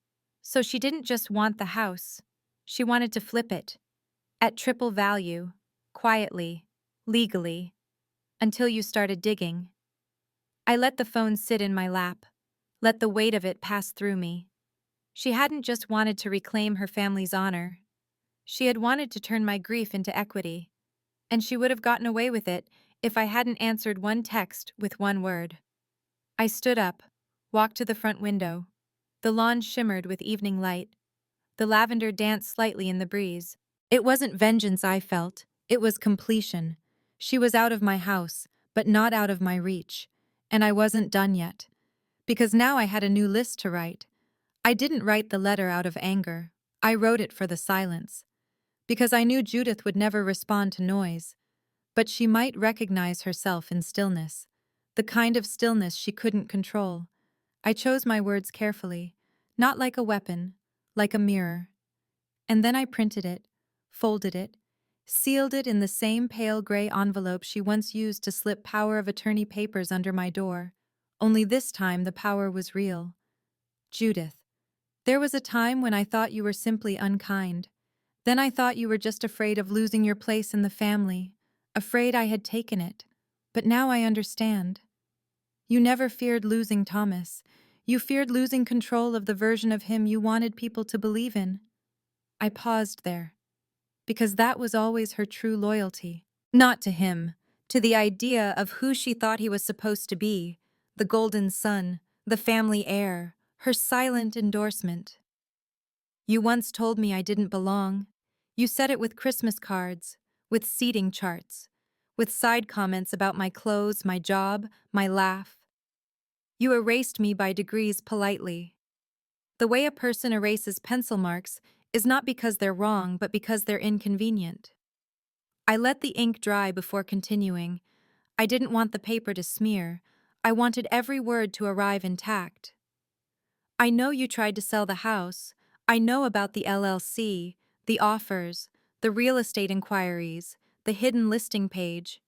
so she didn't just want the house. She wanted to flip it. At triple value. Quietly. Legally. Until you started digging. I let the phone sit in my lap. Let the weight of it pass through me. She hadn't just wanted to reclaim her family's honor. She had wanted to turn my grief into equity. And she would have gotten away with it if I hadn't answered one text with one word. I stood up, walked to the front window. The lawn shimmered with evening light. The lavender danced slightly in the breeze. It wasn't vengeance I felt, it was completion. She was out of my house, but not out of my reach. And I wasn't done yet. Because now I had a new list to write. I didn't write the letter out of anger. I wrote it for the silence. Because I knew Judith would never respond to noise. But she might recognize herself in stillness, the kind of stillness she couldn't control. I chose my words carefully, not like a weapon, like a mirror. And then I printed it, folded it, sealed it in the same pale gray envelope she once used to slip power of attorney papers under my door. Only this time the power was real. Judith, there was a time when I thought you were simply unkind. Then I thought you were just afraid of losing your place in the family, afraid I had taken it. But now I understand. You never feared losing Thomas. You feared losing control of the version of him you wanted people to believe in. I paused there, because that was always her true loyalty. Not to him, to the idea of who she thought he was supposed to be, the golden son, the family heir, her silent endorsement. You once told me I didn't belong. You said it with Christmas cards, with seating charts, with side comments about my clothes, my job, my laugh. You erased me by degrees politely. The way a person erases pencil marks is not because they're wrong, but because they're inconvenient. I let the ink dry before continuing. I didn't want the paper to smear. I wanted every word to arrive intact. I know you tried to sell the house. I know about the LLC, the offers, the real estate inquiries, the hidden listing page.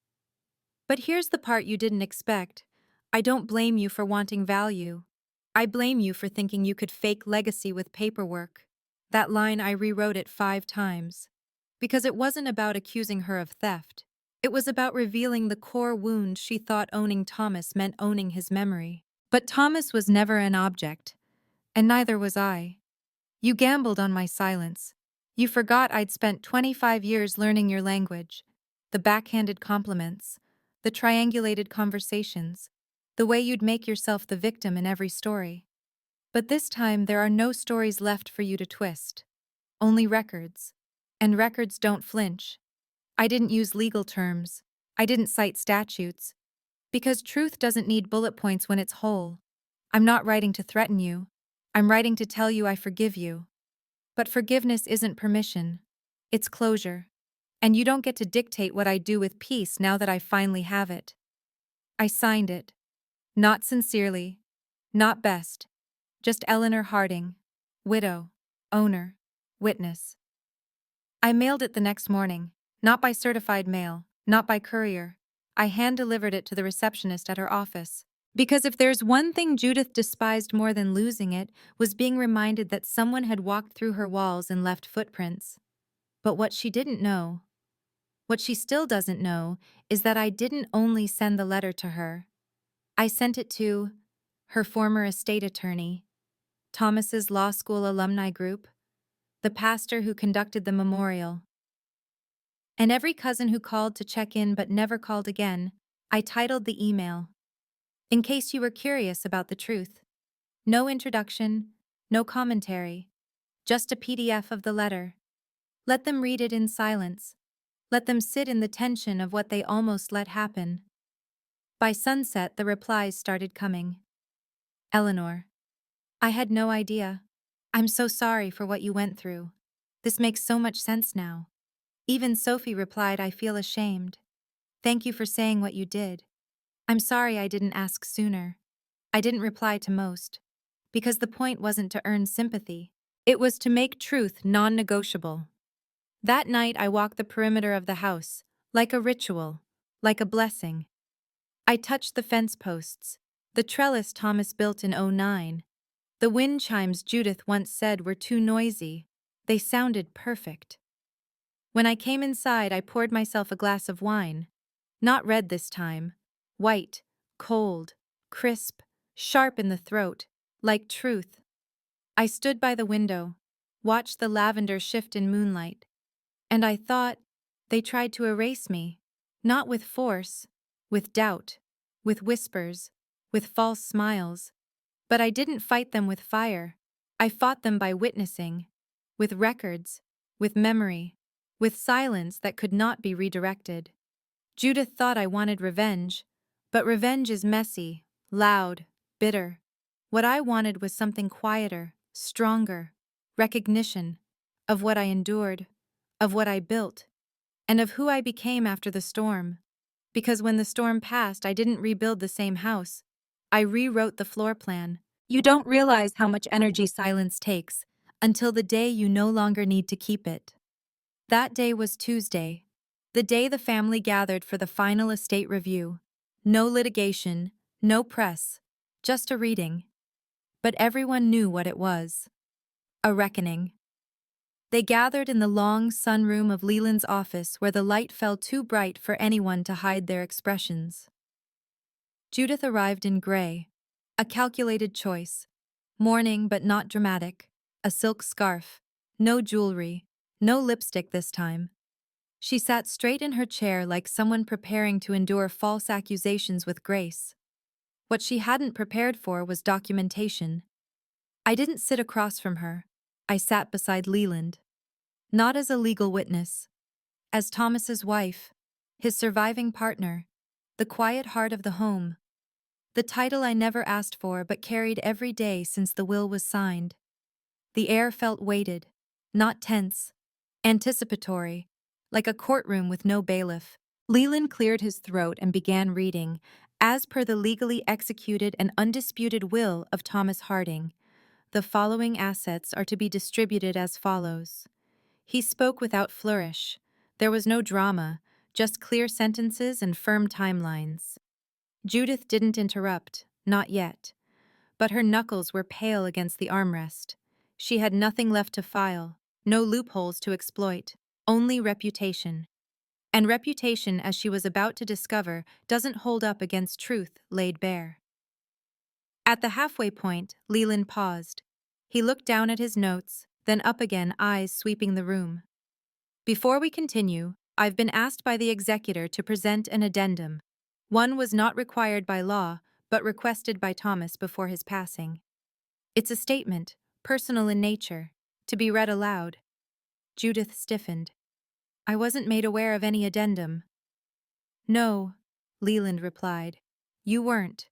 But here's the part you didn't expect. I don't blame you for wanting value. I blame you for thinking you could fake legacy with paperwork. That line, I rewrote it 5 times. Because it wasn't about accusing her of theft. It was about revealing the core wound she thought owning Thomas meant owning his memory. But Thomas was never an object, and neither was I. You gambled on my silence. You forgot I'd spent 25 years learning your language, the backhanded compliments, the triangulated conversations, the way you'd make yourself the victim in every story. But this time there are no stories left for you to twist. Only records. And records don't flinch. I didn't use legal terms. I didn't cite statutes. Because truth doesn't need bullet points when it's whole. I'm not writing to threaten you. I'm writing to tell you I forgive you. But forgiveness isn't permission. It's closure. And you don't get to dictate what I do with peace now that I finally have it. I signed it. Not sincerely. Not best. Just Eleanor Harding. Widow. Owner. Witness. I mailed it the next morning. Not by certified mail. Not by courier. I hand-delivered it to the receptionist at her office. Because if there's one thing Judith despised more than losing it, was being reminded that someone had walked through her walls and left footprints. But what she didn't know, what she still doesn't know, is that I didn't only send the letter to her. I sent it to her former estate attorney, Thomas's law school alumni group, the pastor who conducted the memorial, and every cousin who called to check in but never called again. I titled the email, "In case you were curious about the truth." No introduction, no commentary, just a PDF of the letter. Let them read it in silence. Let them sit in the tension of what they almost let happen. By sunset, the replies started coming. Eleanor, I had no idea. I'm so sorry for what you went through. This makes so much sense now. Even Sophie replied, I feel ashamed. Thank you for saying what you did. I'm sorry I didn't ask sooner. I didn't reply to most. Because the point wasn't to earn sympathy. It was to make truth non-negotiable. That night I walked the perimeter of the house, like a ritual, like a blessing. I touched the fence posts, the trellis Thomas built in '09. The wind chimes Judith once said were too noisy. They sounded perfect. When I came inside, I poured myself a glass of wine. Not red this time. White, cold, crisp, sharp in the throat, like truth. I stood by the window, watched the lavender shift in moonlight, and I thought, they tried to erase me, not with force, with doubt, with whispers, with false smiles. But I didn't fight them with fire. I fought them by witnessing, with records, with memory, with silence that could not be redirected. Judith thought I wanted revenge, but revenge is messy, loud, bitter. What I wanted was something quieter, stronger, recognition of what I endured, of what I built. and of who I became after the storm. Because when the storm passed, I didn't rebuild the same house. I rewrote the floor plan. You don't realize how much energy silence takes until the day you no longer need to keep it. That day was Tuesday, the day the family gathered for the final estate review. No litigation, no press, just a reading. But everyone knew what it was. A reckoning. They gathered in the long sunroom of Leland's office where the light fell too bright for anyone to hide their expressions. Judith arrived in gray, a calculated choice. Mourning but not dramatic, a silk scarf, no jewelry, no lipstick this time. She sat straight in her chair like someone preparing to endure false accusations with grace. What she hadn't prepared for was documentation. I didn't sit across from her. I sat beside Leland. Not as a legal witness. As Thomas's wife, his surviving partner, the quiet heart of the home. The title I never asked for but carried every day since the will was signed. The air felt weighted, not tense, anticipatory, like a courtroom with no bailiff. Leland cleared his throat and began reading, as per the legally executed and undisputed will of Thomas Harding. The following assets are to be distributed as follows. He spoke without flourish. There was no drama, just clear sentences and firm timelines. Judith didn't interrupt, not yet. But her knuckles were pale against the armrest. She had nothing left to file, no loopholes to exploit, only reputation. And reputation, as she was about to discover, doesn't hold up against truth laid bare. At the halfway point, Leland paused. He looked down at his notes, then up again, eyes sweeping the room. Before we continue, I've been asked by the executor to present an addendum. One was not required by law, but requested by Thomas before his passing. It's a statement, personal in nature, to be read aloud. Judith stiffened. I wasn't made aware of any addendum. No, Leland replied. You weren't.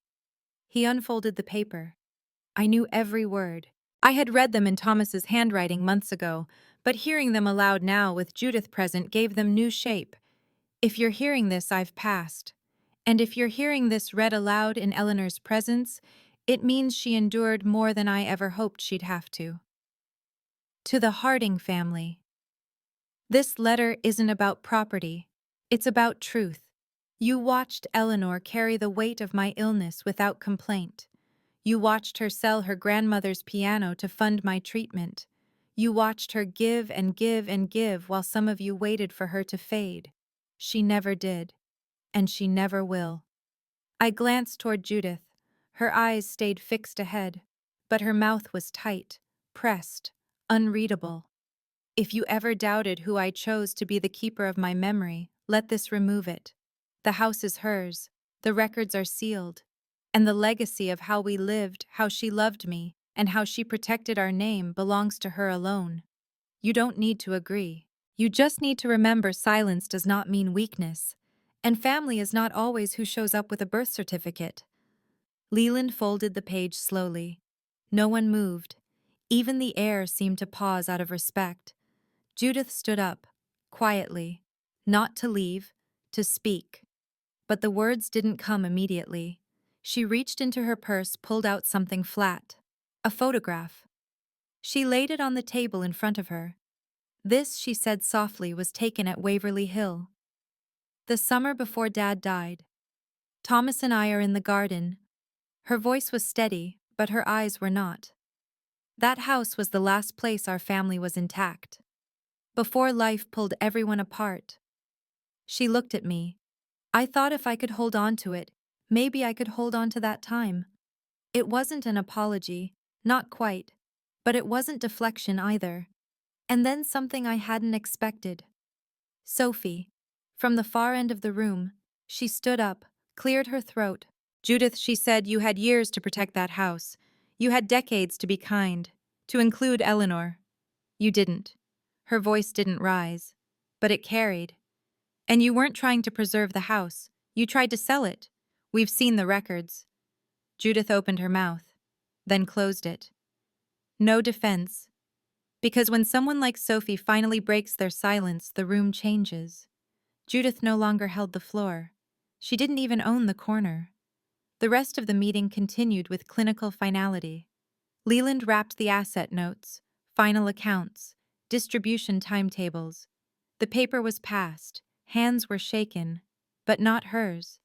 He unfolded the paper. I knew every word. I had read them in Thomas's handwriting months ago, but hearing them aloud now with Judith present gave them new shape. If you're hearing this, I've passed. And if you're hearing this read aloud in Eleanor's presence, it means she endured more than I ever hoped she'd have to. To the Harding family. This letter isn't about property. It's about truth. You watched Eleanor carry the weight of my illness without complaint. You watched her sell her grandmother's piano to fund my treatment. You watched her give and give and give while some of you waited for her to fade. She never did. And she never will. I glanced toward Judith. Her eyes stayed fixed ahead, but her mouth was tight, pressed, unreadable. If you ever doubted who I chose to be the keeper of my memory, let this remove it. The house is hers, the records are sealed, and the legacy of how we lived, how she loved me, and how she protected our name belongs to her alone. You don't need to agree. You just need to remember silence does not mean weakness, and family is not always who shows up with a birth certificate. Leland folded the page slowly. No one moved. Even the air seemed to pause out of respect. Judith stood up, quietly, not to leave, to speak. But the words didn't come immediately. She reached into her purse, pulled out something flat. A photograph. She laid it on the table in front of her. This, she said softly, was taken at Waverly Hill. The summer before Dad died. Thomas and I are in the garden. Her voice was steady, but her eyes were not. That house was the last place our family was intact. Before life pulled everyone apart. She looked at me. I thought if I could hold on to it, maybe I could hold on to that time. It wasn't an apology, not quite, but it wasn't deflection either. And then something I hadn't expected. Sophie. From the far end of the room, she stood up, cleared her throat. Judith, she said, you had years to protect that house. You had decades to be kind, to include Eleanor. You didn't. Her voice didn't rise, but it carried. And you weren't trying to preserve the house. You tried to sell it. We've seen the records. Judith opened her mouth, then closed it. No defense. Because when someone like Sophie finally breaks their silence, the room changes. Judith no longer held the floor. She didn't even own the corner. The rest of the meeting continued with clinical finality. Leland wrapped the asset notes, final accounts, distribution timetables. The paper was passed, hands were shaken, but not hers.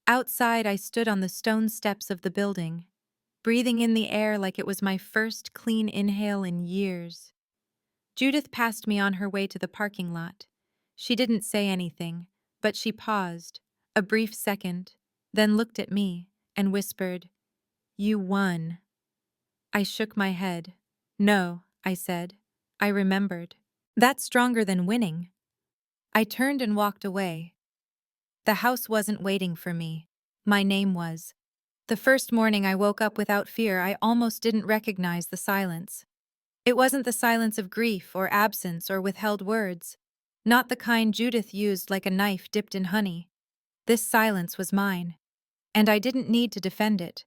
Outside, I stood on the stone steps of the building, breathing in the air like it was my first clean inhale in years. Judith passed me on her way to the parking lot. She didn't say anything, but she paused, a brief second, then looked at me and whispered, "You won." I shook my head. "No," I said. I remembered. "That's stronger than winning." I turned and walked away. The house wasn't waiting for me. My name was. The first morning I woke up without fear, I almost didn't recognize the silence. It wasn't the silence of grief or absence or withheld words. Not the kind Judith used like a knife dipped in honey. This silence was mine. And I didn't need to defend it.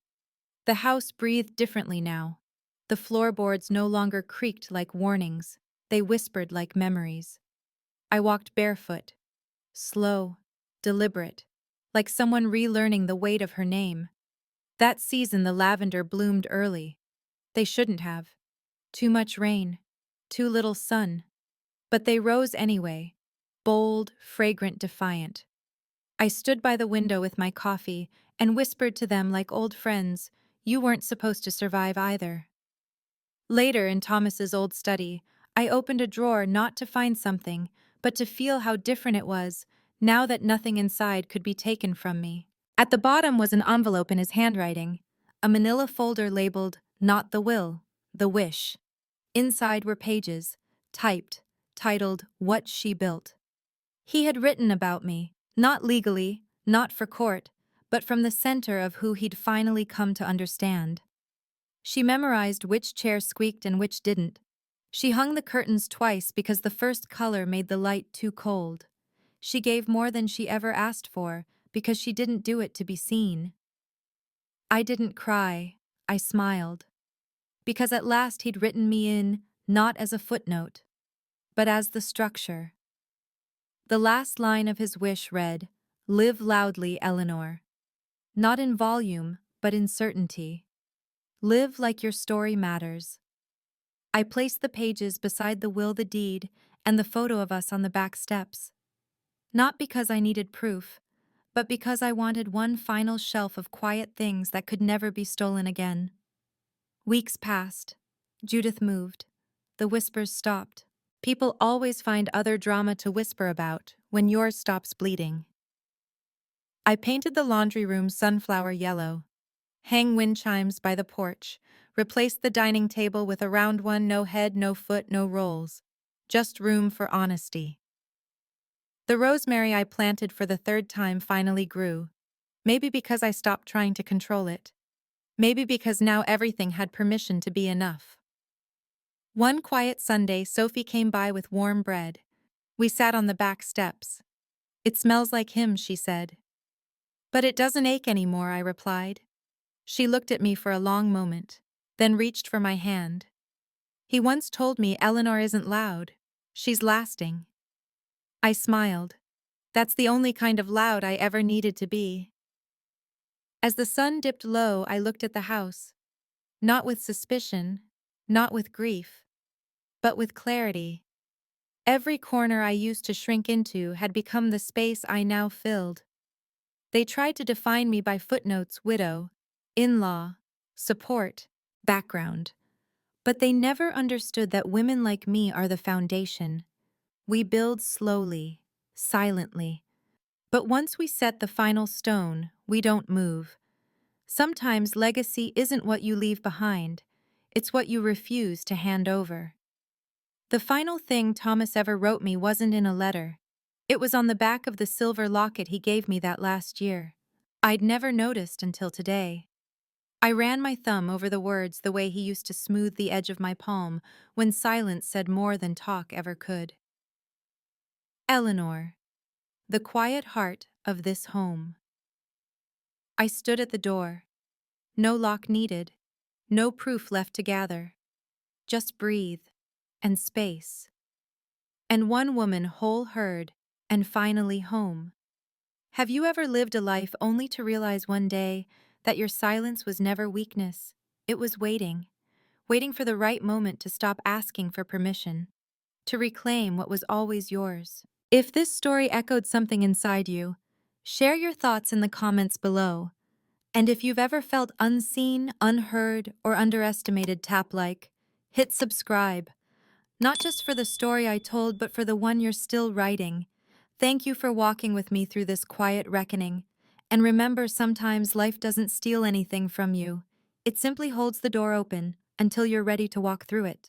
The house breathed differently now. The floorboards no longer creaked like warnings. They whispered like memories. I walked barefoot. Slow. Deliberate. Like someone relearning the weight of her name. That season the lavender bloomed early. They shouldn't have. Too much rain. Too little sun. But they rose anyway. Bold, fragrant, defiant. I stood by the window with my coffee and whispered to them like old friends, "You weren't supposed to survive either." Later, in Thomas's old study, I opened a drawer not to find something, but to feel how different it was, now that nothing inside could be taken from me. At the bottom was an envelope in his handwriting, a manila folder labeled, "Not the will, the wish." Inside were pages, typed, titled, "What She Built." He had written about me, not legally, not for court, but from the center of who he'd finally come to understand. She memorized which chair squeaked and which didn't. She hung the curtains twice because the first color made the light too cold. She gave more than she ever asked for because she didn't do it to be seen. I didn't cry, I smiled. Because at last he'd written me in, not as a footnote, but as the structure. The last line of his wish read, "Live loudly, Eleanor." Not in volume, but in certainty. Live like your story matters. I placed the pages beside the will, the deed, and the photo of us on the back steps. Not because I needed proof, but because I wanted one final shelf of quiet things that could never be stolen again. Weeks passed. Judith moved. The whispers stopped. People always find other drama to whisper about when yours stops bleeding. I painted the laundry room sunflower yellow, hang wind chimes by the porch, replaced the dining table with a round one, no head, no foot, no rolls, just room for honesty. The rosemary I planted for the third time finally grew, maybe because I stopped trying to control it, maybe because now everything had permission to be enough. One quiet Sunday, Sophie came by with warm bread. We sat on the back steps. "It smells like him," she said. "But it doesn't ache anymore," I replied. She looked at me for a long moment, then reached for my hand. "He once told me Eleanor isn't loud. She's lasting." I smiled. That's the only kind of loud I ever needed to be. As the sun dipped low, I looked at the house. Not with suspicion, not with grief, but with clarity. Every corner I used to shrink into had become the space I now filled. They tried to define me by footnotes: widow, in-law, support, background. But they never understood that women like me are the foundation. We build slowly, silently. But once we set the final stone, we don't move. Sometimes legacy isn't what you leave behind, it's what you refuse to hand over. The final thing Thomas ever wrote me wasn't in a letter. It was on the back of the silver locket he gave me that last year. I'd never noticed until today. I ran my thumb over the words the way he used to smooth the edge of my palm when silence said more than talk ever could. Eleanor, the quiet heart of this home. I stood at the door. No lock needed, no proof left to gather. Just breathe and space. And one woman whole heard, and finally home. Have you ever lived a life only to realize one day that your silence was never weakness? It was waiting, waiting for the right moment to stop asking for permission, to reclaim what was always yours. If this story echoed something inside you, share your thoughts in the comments below. And if you've ever felt unseen, unheard, or underestimated, tap like, hit subscribe. Not just for the story I told, but for the one you're still writing. Thank you for walking with me through this quiet reckoning. And remember, sometimes life doesn't steal anything from you. It simply holds the door open until you're ready to walk through it.